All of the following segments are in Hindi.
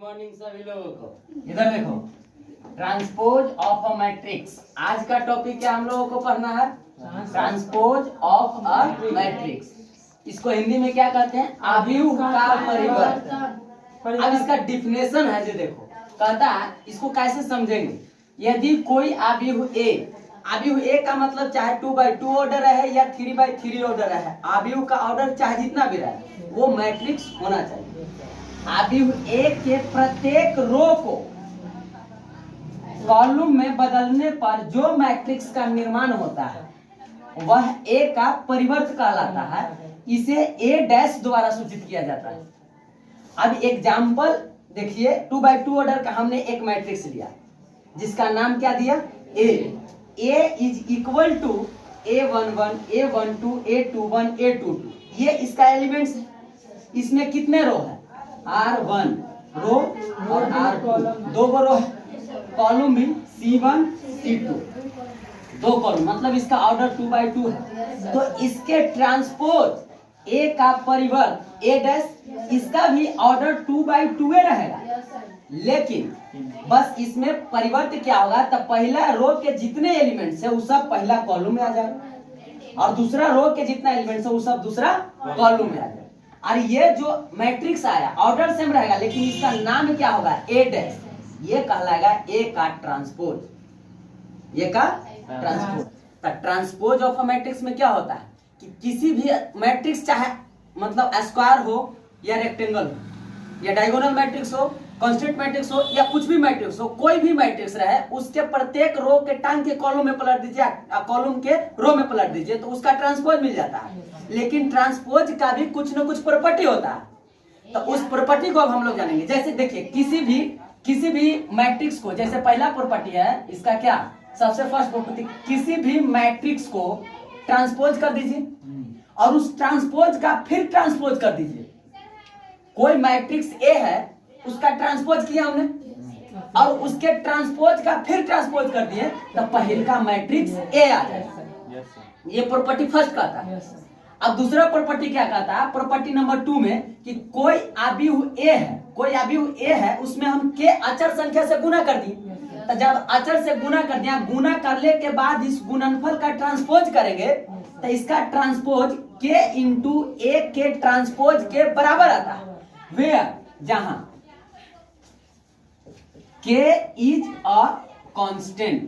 मॉर्निंग सभी लोगों को। इधर देखो, ट्रांसपोज ऑफ अ मैट्रिक्स। आज का टॉपिक क्या हम लोगों को पढ़ना है? Transpose of a matrix. इसको हिंदी में क्या कहते हैं? आव्यूह का परिवर्तन। अब इसका डिफिनेशन है जो देखो, कहता है इसको कैसे समझेंगे। यदि कोई आव्यूह ए का मतलब चाहे 2/2 ऑर्डर है या 3/3 ऑर्डर है, आव्यूह का ऑर्डर चाहे जितना भी रहे वो मैट्रिक्स होना चाहिए। आव्यूह ए के प्रत्येक रो को कॉलम में बदलने पर जो मैट्रिक्स का निर्माण होता है वह ए का परिवर्त कहलाता है। इसे ए डैश द्वारा सूचित किया जाता है। अब एग्जाम्पल देखिए, 2/2 ऑर्डर का हमने एक मैट्रिक्स लिया जिसका नाम क्या दिया? A is equal to A11, A12, A21, A22। ये इसका एलिमेंट्स है। इसमें कितने रो है? R1 रो और R2 दो रो है। कॉलम भी C1, C2 दो कॉलम, मतलब इसका ऑर्डर 2/2 है। तो इसके ट्रांसपोज A का परिवर्त A डैश, इसका भी ऑर्डर 2/2 रहेगा। लेकिन बस इसमें परिवर्त क्या होगा? तो पहला रो के जितने एलिमेंट्स है वो सब पहला कॉलम में आ जाएगा और दूसरा रो के जितना एलिमेंट्स है वो सब दूसरा कॉलम में आ जाएगा। और ये जो मैट्रिक्स आया ऑर्डर सेम रहेगा, लेकिन इसका नाम क्या होगा? ए डैश। ये कहलाएगा ए का ट्रांसपोज। ये का ट्रांसपोज। तो ट्रांसपोज ऑफ अ मैट्रिक्स में क्या होता है कि किसी भी मैट्रिक्स, चाहे मतलब स्क्वायर हो या रेक्टेंगल हो या डायगोनल मैट्रिक्स हो, कांस्टेंट मैट्रिक्स हो या कुछ भी मैट्रिक्स हो, कोई भी मैट्रिक्स रहे, उसके प्रत्येक रो के टांग के कॉलम में पलट दीजिए, कॉलम के रो में पलट दीजिए तो उसका ट्रांसपोज मिल जाता है। लेकिन ट्रांसपोज का भी कुछ न कुछ प्रॉपर्टी होता है। तो उस प्रॉपर्टी को अब हम लोग जानेंगे। जैसे देखिए, किसी भी मैट्रिक्स को, जैसे पहला प्रॉपर्टी है इसका क्या? सबसे फर्स्ट प्रॉपर्टी, किसी भी मैट्रिक्स को ट्रांसपोज कर दीजिए और उस ट्रांसपोज का फिर ट्रांसपोज कर दीजिए। कोई मैट्रिक्स ए है, उसका ट्रांसपोज किया हमने और उसके ट्रांसपोज का फिर ट्रांसपोज कर दिए तो पहले का मैट्रिक्स ए आ जाएगा। ये प्रॉपर्टी फर्स्ट कहता है। अब दूसरा प्रॉपर्टी क्या कहता है? प्रॉपर्टी नंबर 2 में कि कोई आव्यूह ए है, उसमें हम के अचर संख्या से गुना कर दी। तो जब अचर से गुना कर दिया, गुना करने के बाद इस गुणनफल का ट्रांसपोज करेंगे तो इसका ट्रांसपोज के इंटू ए के ट्रांसपोज के बराबर आता है। वेयर जहां k is a constant.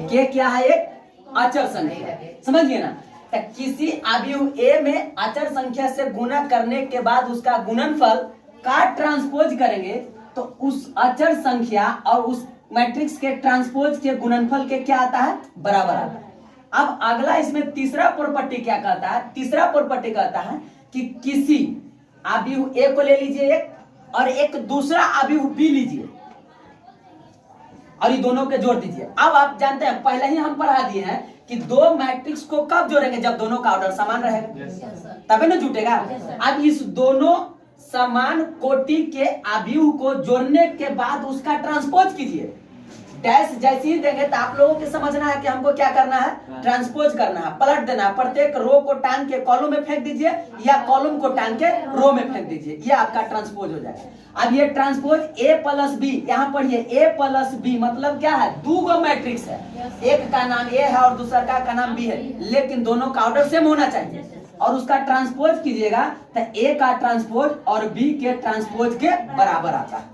k क्या है? एक अचर संख्या। समझिए ना। तो किसी आव्यूह ए में अचर संख्या से गुना करने के बाद उसका गुणनफल का ट्रांसपोज करेंगे तो उस अचर संख्या और उस मैट्रिक्स के ट्रांसपोज के गुणनफल के क्या आता है? बराबर आता है। अब अगला इसमें तीसरा प्रॉपर्टी क्या कहता है? तीसरा प्रॉपर्टी कहता है कि किसी आव्यूह ए को ले लीजिए एक और एक दूसरा आव्यूह बी लीजिए और ये दोनों के जोड़ दीजिए। अब आप जानते हैं, पहले ही हम पढ़ा दिए हैं कि दो मैट्रिक्स को कब जोड़ेंगे? जब दोनों का ऑर्डर समान रहेगा, तभी ना जुटेगा। अब इस दोनों समान कोटि के आव्यूह को जोड़ने के बाद उसका ट्रांसपोज कीजिए। डैश जैसे ही देंगे तो आप लोगों को समझना है कि हमको क्या करना है? ट्रांसपोज करना है, पलट देना है। प्रत्येक रो को टांग के कॉलम में फेंक दीजिए या कॉलम को टांग के रो में फेंक दीजिए। ये आपका ट्रांसपोज हो जाएगा। अब ये ट्रांसपोज a प्लस बी, यहाँ पढ़िए a प्लस बी मतलब क्या है? दो गो मैट्रिक्स है, एक का नाम a है और दूसरा का नाम b है, लेकिन दोनों का ऑर्डर सेम होना चाहिए और उसका ट्रांसपोज कीजिएगा तो a का ट्रांसपोज और b के ट्रांसपोज के बराबर आता है।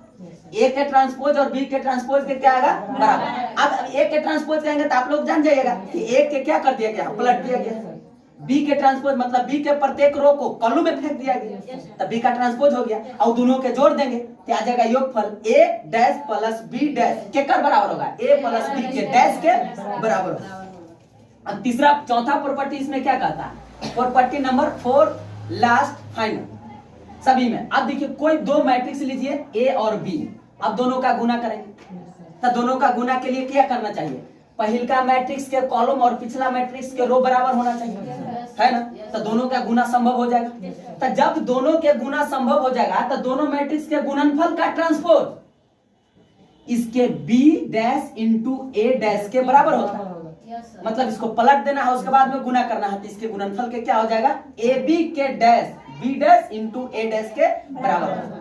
ए के ट्रांसपोज और बी के ट्रांसपोज के क्या आएगा? बराबर। अब ए के ट्रांसपोज कहेंगे तो आप लोग जान जाइएगा कि ए के क्या कर दिया गया? पलट दिया गया। बी के ट्रांसपोज मतलब बी के प्रत्येक रो को कॉलम में फेंक दिया गया तो बी का ट्रांसपोज हो गया और दोनों के जोड़ देंगे तो आ जाएगा योगफल ए डैश प्लस बी डैश के कर बराबर होगा? ए प्लस बी के डैश के बराबर होगा। अब तीसरा चौथा प्रॉपर्टी इसमें क्या कहता है? प्रॉपर्टी नंबर 4 लास्ट फाइनल सभी में। अब देखिए, कोई दो मैट्रिक्स लीजिए ए और बी, अब दोनों का गुना करेंगे तो दोनों का गुना के लिए क्या करना चाहिए? पहले का मैट्रिक्स के कॉलम और पिछला मैट्रिक्स के रो बराबर होना चाहिए, है ना? तो दोनों का गुना संभव हो जाएगा। तो जब दोनों के गुना संभव हो जाएगा तो दोनों मैट्रिक्स के गुणनफल का ट्रांसपोज इसके बी डैश इंटू ए डैश के बराबर होता है। मतलब इसको पलट देना है, उसके बाद में गुना करना है तो इसके गुणनफल के क्या हो जाएगा? ए बी के डैश बी डैश इंटू ए डैश के बराबर होगा।